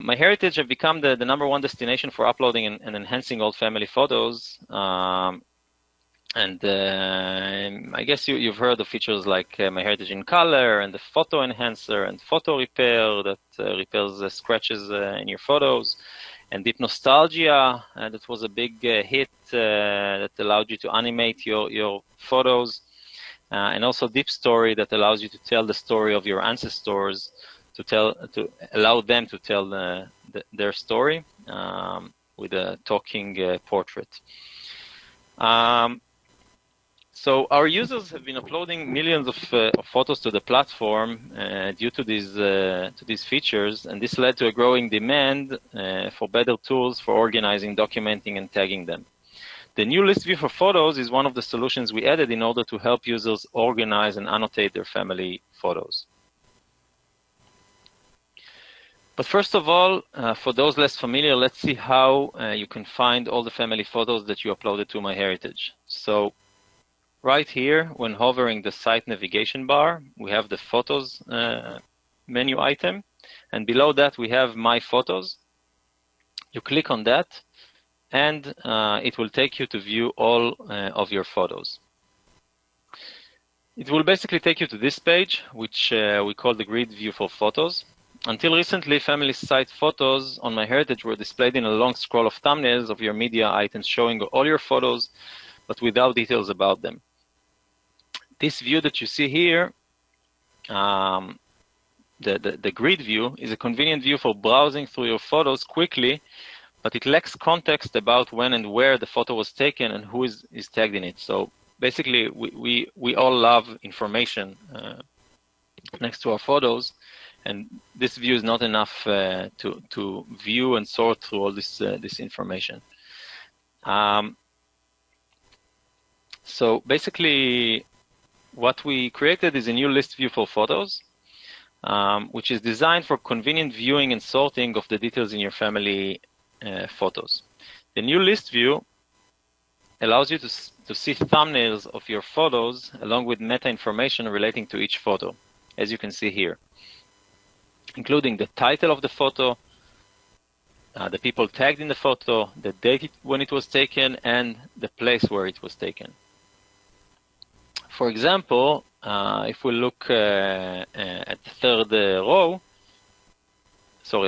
MyHeritage have become the #1 destination for uploading and enhancing old family photos. I guess you've heard of features like MyHeritage in Color and the Photo Enhancer and Photo Repair that repairs scratches in your photos, and Deep Nostalgia that was a big hit that allowed you to animate your photos, and also Deep Story that allows you to tell the story of your ancestors, to allow them to tell their story with a talking portrait. So our users have been uploading millions of photos to the platform due to these features, and this led to a growing demand for better tools for organizing, documenting, and tagging them. The new list view for photos is one of the solutions we added in order to help users organize and annotate their family photos. But first of all, for those less familiar, let's see how you can find all the family photos that you uploaded to MyHeritage. So right here, when hovering the site navigation bar, we have the Photos menu item, and below that we have My Photos. You click on that, and it will take you to view all of your photos. It will basically take you to this page, which we call the grid view for photos. Until recently, family site photos on MyHeritage were displayed in a long scroll of thumbnails of your media items showing all your photos, but without details about them. This view that you see here, the grid view, is a convenient view for browsing through your photos quickly, but it lacks context about when and where the photo was taken and who is tagged in it. So basically, we all love information next to our photos, and this view is not enough to view and sort through all this information. So basically, what we created is a new list view for photos, which is designed for convenient viewing and sorting of the details in your family photos. The new list view allows you to see thumbnails of your photos along with meta information relating to each photo, as you can see here, including the title of the photo, the people tagged in the photo, the date when it was taken, and the place where it was taken. For example, if we look at the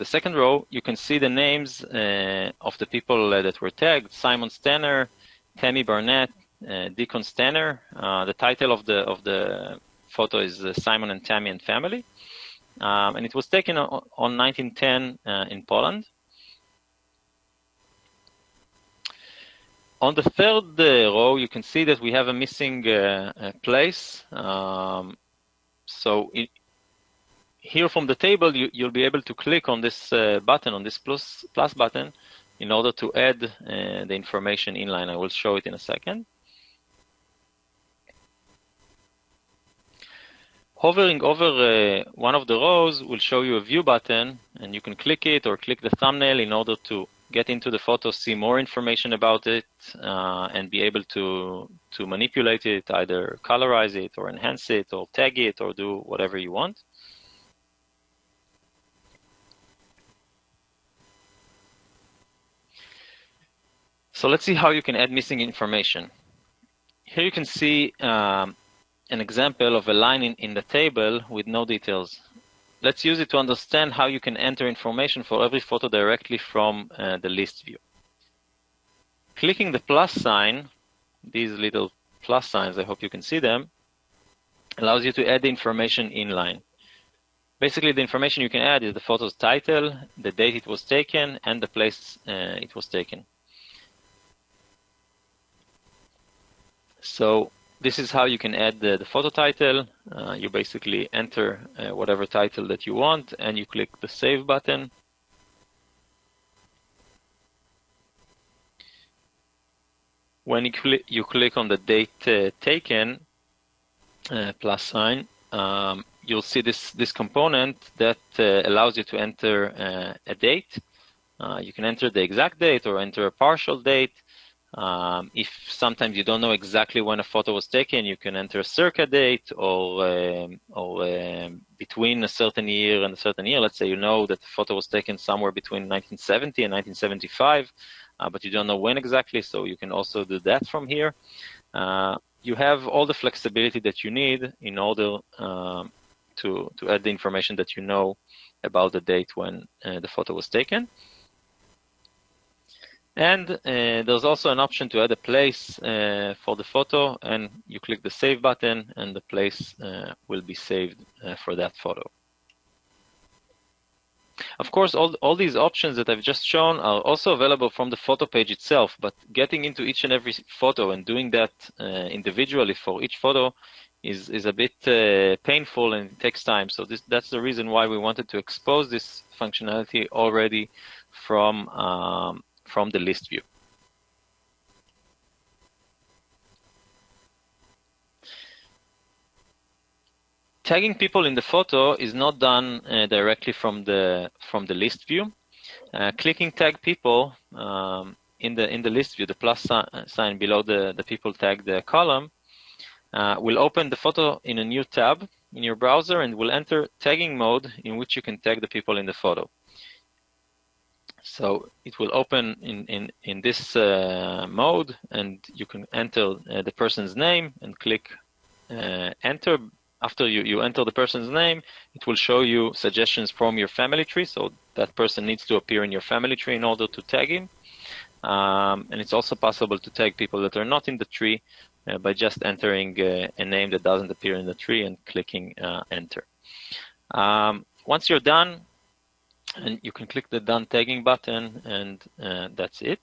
second row, you can see the names of the people that were tagged: Simon Stanner, Tammy Barnett, Deacon Stanner. The title of the photo is Simon and Tammy and Family, and it was taken on 1910 in Poland. On the third row, you can see that we have a missing place. Here from the table, you'll be able to click on this button, on this plus button, in order to add the information inline. I will show it in a second. Hovering over one of the rows will show you a view button, and you can click it or click the thumbnail in order to get into the photo, see more information about it, and be able to manipulate it, either colorize it or enhance it or tag it or do whatever you want. So let's see how you can add missing information. Here you can see an example of a line in the table with no details. Let's use it to understand how you can enter information for every photo directly from the list view. Clicking the plus sign, these little plus signs, I hope you can see them, allows you to add the information inline. Basically, the information you can add is the photo's title, the date it was taken, and the place it was taken. So this is how you can add the photo title. You basically enter whatever title that you want, and you click the Save button. When you click on the date taken plus sign, you'll see this component that allows you to enter a date. You can enter the exact date or enter a partial date. If sometimes you don't know exactly when a photo was taken, you can enter a circa date or between a certain year and a certain year. Let's say you know that the photo was taken somewhere between 1970 and 1975, but you don't know when exactly, so you can also do that from here. You have all the flexibility that you need in order to add the information that you know about the date when the photo was taken. And there's also an option to add a place for the photo, and you click the Save button, and the place will be saved for that photo. Of course, all these options that I've just shown are also available from the photo page itself, but getting into each and every photo and doing that individually for each photo is a bit painful and it takes time. So that's the reason why we wanted to expose this functionality already from the list view. Tagging people in the photo is not done directly from the list view. Clicking tag people in the list view, the plus sign below the people tagged column, will open the photo in a new tab in your browser and will enter tagging mode, in which you can tag the people in the photo. So it will open in this mode, and you can enter the person's name and click enter. After you enter the person's name, it will show you suggestions from your family tree. So that person needs to appear in your family tree in order to tag him. And it's also possible to tag people that are not in the tree by just entering a name that doesn't appear in the tree and clicking enter. Once you're done, and you can click the Done Tagging button, and that's it.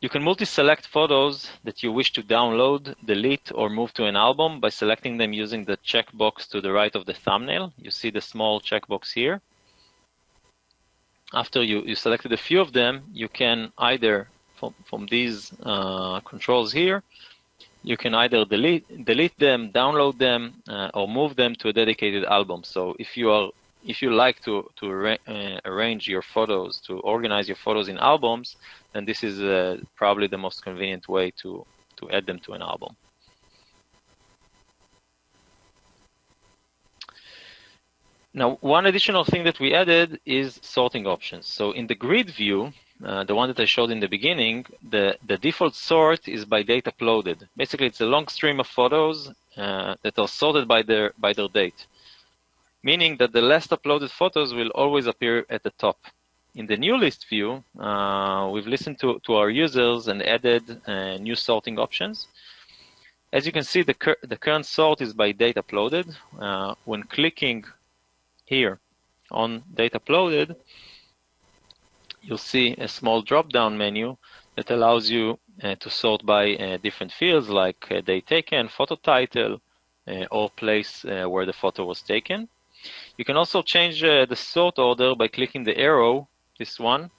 You can multi-select photos that you wish to download, delete, or move to an album by selecting them using the checkbox to the right of the thumbnail. You see the small checkbox here. After you selected a few of them, you can either, from these controls here, you can either delete them, download them, or move them to a dedicated album. So if you like to arrange your photos, to organize your photos in albums, then this is probably the most convenient way to add them to an album. Now, one additional thing that we added is sorting options. So in the grid view, the one that I showed in the beginning, the default sort is by date uploaded. Basically, it's a long stream of photos that are sorted by their date, meaning that the last uploaded photos will always appear at the top. In the new list view, we've listened to our users and added new sorting options. As you can see, the current sort is by date uploaded. When clicking here on date uploaded, you'll see a small drop-down menu that allows you to sort by different fields like date taken, photo title, or place where the photo was taken. You can also change the sort order by clicking the arrow, this one,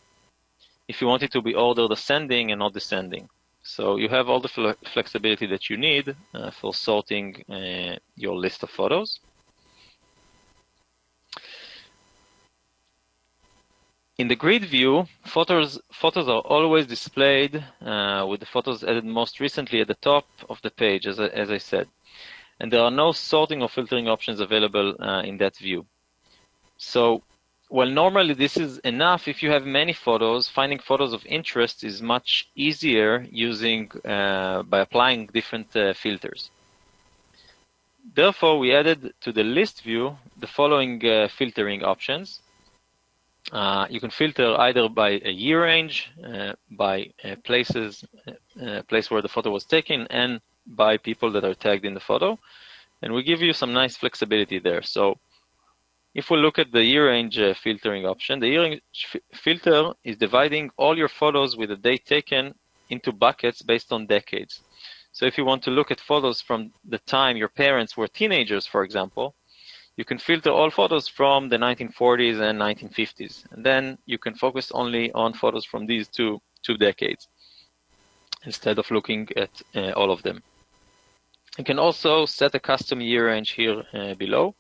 if you want it to be ordered ascending and not descending. So you have all the flexibility that you need for sorting your list of photos. In the grid view, photos are always displayed with the photos added most recently at the top of the page, as I said. And there are no sorting or filtering options available in that view. So while normally this is enough, if you have many photos, finding photos of interest is much easier using by applying different filters. Therefore, we added to the list view the following filtering options. You can filter either by a year range, by place where the photo was taken, and by people that are tagged in the photo. And we give you some nice flexibility there. So if we look at the year range filtering option, the year range filter is dividing all your photos with a date taken into buckets based on decades. So if you want to look at photos from the time your parents were teenagers, for example, you can filter all photos from the 1940s and 1950s. And then you can focus only on photos from these two decades instead of looking at all of them. You can also set a custom year range here below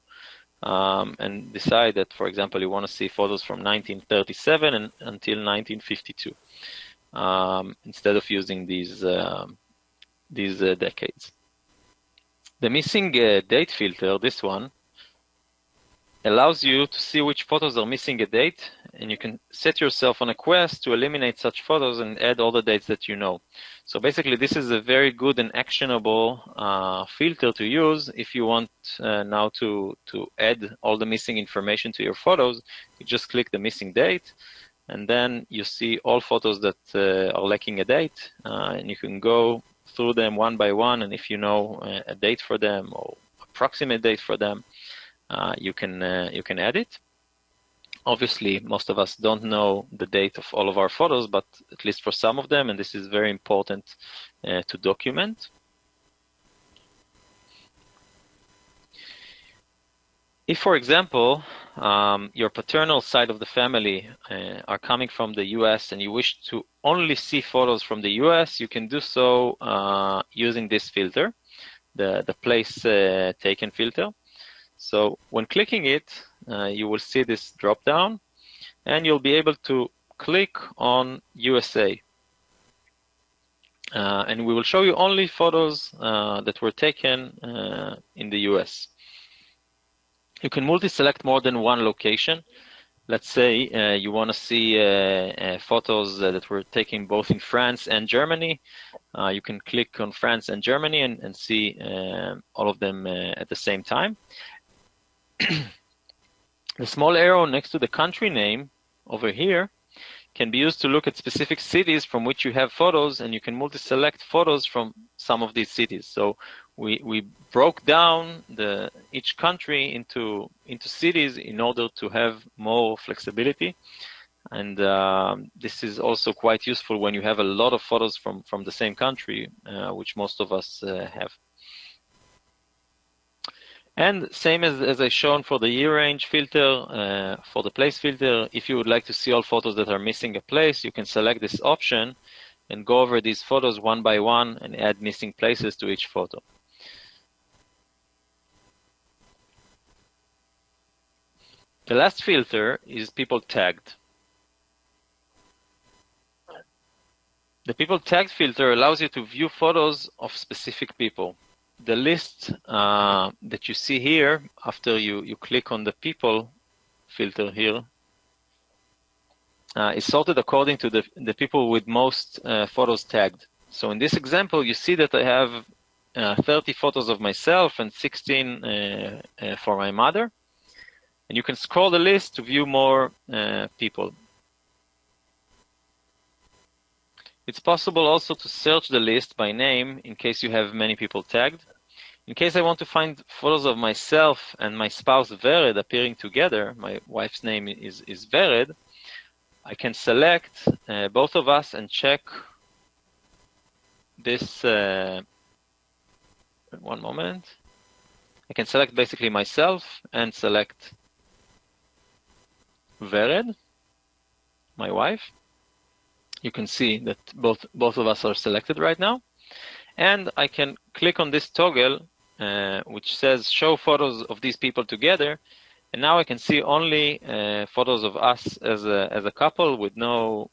and decide that, for example, you want to see photos from 1937 until 1952. instead of using these decades. The missing date filter, this one, allows you to see which photos are missing a date, and you can set yourself on a quest to eliminate such photos and add all the dates that you know. So basically, this is a very good and actionable filter to use if you want now to add all the missing information to your photos. You just click the missing date, and then you see all photos that are lacking a date, and you can go through them one by one, and if you know a date for them or approximate date for them, you can add it. Obviously, most of us don't know the date of all of our photos, but at least for some of them, and this is very important to document. If, for example, your paternal side of the family are coming from the US and you wish to only see photos from the US, you can do so using this filter, the place taken filter. So when clicking it, you will see this drop down, and you'll be able to click on USA. And we will show you only photos that were taken in the US. You can multi-select more than one location. Let's say you want to see photos that were taken both in France and Germany. You can click on France and Germany and see all of them at the same time. The small arrow next to the country name over here can be used to look at specific cities from which you have photos, and you can multi-select photos from some of these cities. So we broke down each country into cities in order to have more flexibility, and this is also quite useful when you have a lot of photos from the same country, which most of us have. And same as I shown for the year range filter, for the place filter, if you would like to see all photos that are missing a place, you can select this option and go over these photos one by one and add missing places to each photo. The last filter is people tagged. The people tagged filter allows you to view photos of specific people. The list that you see here, after you click on the people filter here, is sorted according to the people with most photos tagged. So in this example, you see that I have 30 photos of myself and 16 for my mother. And you can scroll the list to view more people. It's possible also to search the list by name in case you have many people tagged. In case I want to find photos of myself and my spouse Vered appearing together, my wife's name is Vered, I can select both of us and check this. One moment. I can select basically myself and select Vered, my wife. You can see that both of us are selected right now. And I can click on this toggle which says show photos of these people together, and now I can see only photos of us as a couple with no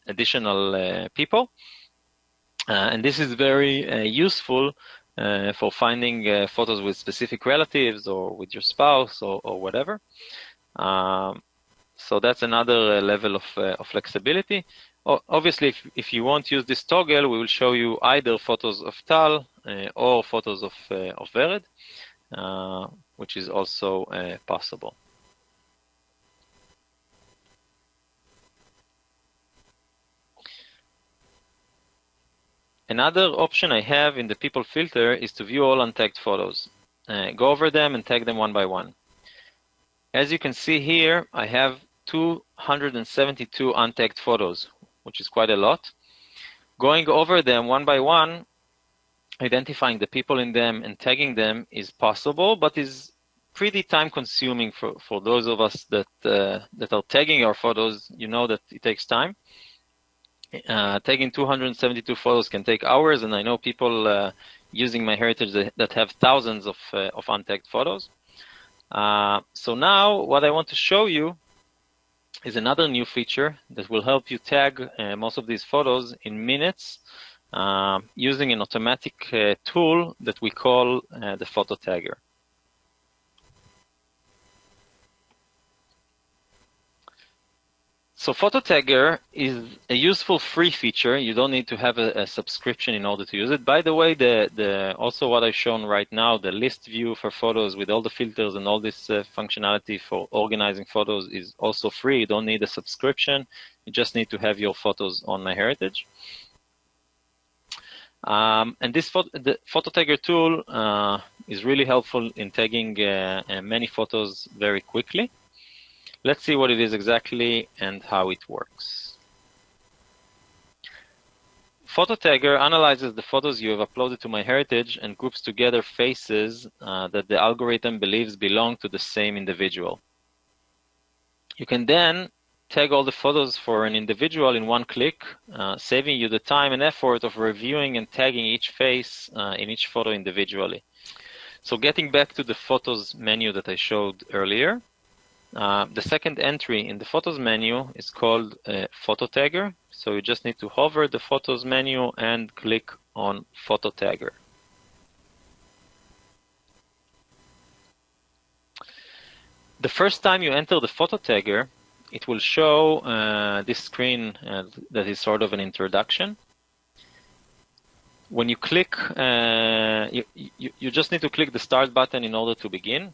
additional people, and this is very useful for finding photos with specific relatives or with your spouse or whatever. So that's another level of flexibility. Obviously, if you won't use this toggle, we will show you either photos of Tal or photos of Vered, which is also possible. Another option I have in the people filter is to view all untagged photos. Go over them and tag them one by one. As you can see here, I have 272 untagged photos, which is quite a lot. Going over them one by one, identifying the people in them and tagging them is possible, but is pretty time consuming for those of us that are tagging our photos. You know that it takes time. Tagging 272 photos can take hours, and I know people using MyHeritage that have thousands of untagged photos. So now what I want to show you is another new feature that will help you tag most of these photos in minutes using an automatic tool that we call the photo tagger. So Photo Tagger is a useful free feature. You don't need to have a subscription in order to use it. By the way, also what I've shown right now, the list view for photos with all the filters and all this functionality for organizing photos is also free. You don't need a subscription. You just need to have your photos on MyHeritage. And the Photo Tagger tool is really helpful in tagging many photos very quickly. Let's see what it is exactly and how it works. Photo Tagger analyzes the photos you have uploaded to MyHeritage and groups together faces that the algorithm believes belong to the same individual. You can then tag all the photos for an individual in one click, saving you the time and effort of reviewing and tagging each face in each photo individually. So getting back to the Photos menu that I showed earlier, the second entry in the Photos menu is called Photo Tagger. So you just need to hover the Photos menu and click on Photo Tagger. The first time you enter the Photo Tagger, it will show this screen that is sort of an introduction. When you click, you just need to click the Start button in order to begin.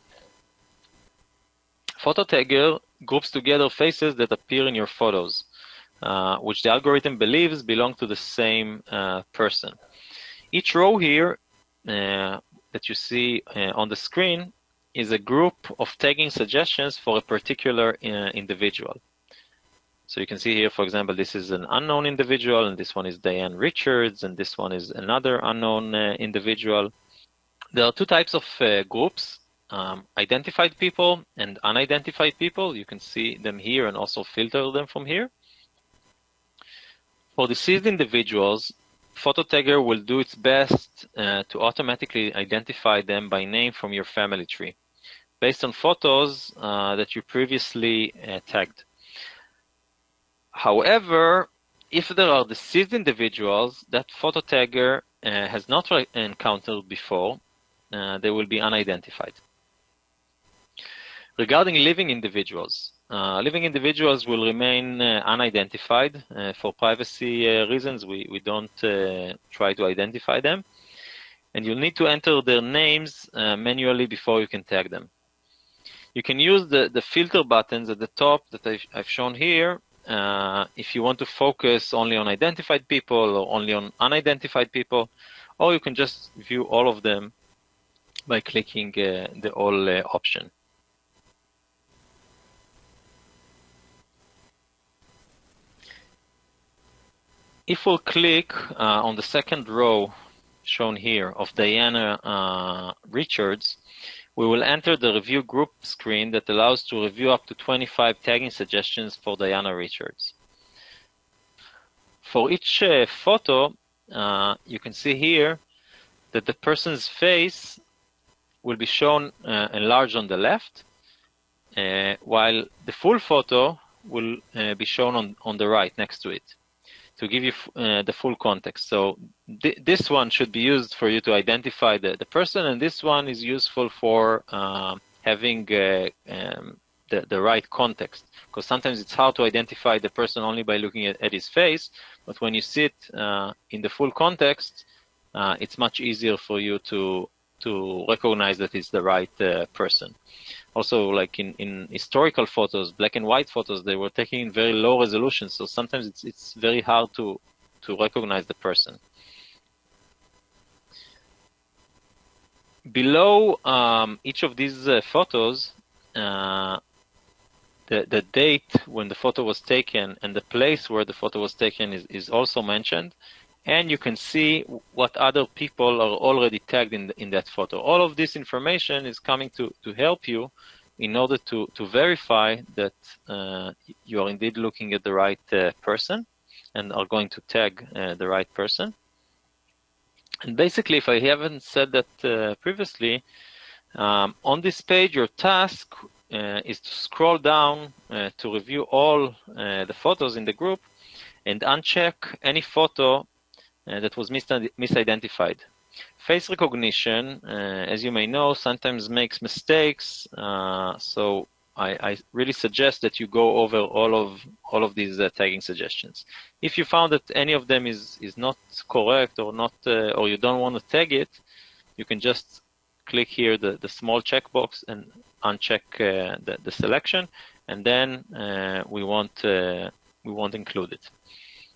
Photo Tagger groups together faces that appear in your photos, which the algorithm believes belong to the same person. Each row here that you see on the screen is a group of tagging suggestions for a particular individual. So you can see here, for example, this is an unknown individual, and this one is Diane Richards, and this one is another unknown individual. There are two types of groups. Identified people and unidentified people. You can see them here and also filter them from here. For deceased individuals, Photo Tagger will do its best to automatically identify them by name from your family tree, based on photos that you previously tagged. However, if there are deceased individuals that Photo Tagger has not encountered before, they will be unidentified. Regarding living individuals will remain unidentified for privacy reasons. We don't try to identify them, and you'll need to enter their names manually before you can tag them. You can use the filter buttons at the top that I've shown here if you want to focus only on identified people or only on unidentified people, or you can just view all of them by clicking the All option. If we'll click on the second row shown here of Diana Richards, we will enter the review group screen that allows to review up to 25 tagging suggestions for Diana Richards. For each photo, you can see here that the person's face will be shown enlarged on the left, while the full photo will be shown on the right next to it, to give you the full context. So this one should be used for you to identify the person, and this one is useful for having the right context, because sometimes it's hard to identify the person only by looking at his face, but when you see it in the full context, it's much easier for you to recognize that it's the right person. Also, like in historical photos, black and white photos, they were taken in very low resolution, so sometimes it's very hard to recognize the person. Below each of these photos, the date when the photo was taken and the place where the photo was taken is also mentioned, and you can see what other people are already tagged in that photo. All of this information is coming to help you in order to verify that you are indeed looking at the right person and are going to tag the right person. And basically, if I haven't said that previously, on this page, your task is to scroll down to review all the photos in the group and uncheck any photo that was misidentified. Face recognition, as you may know, sometimes makes mistakes, so I really suggest that you go over all of these tagging suggestions. If you found that any of them is not correct or not, or you don't want to tag it, you can just click here the small checkbox and uncheck the selection, and then we won't include it.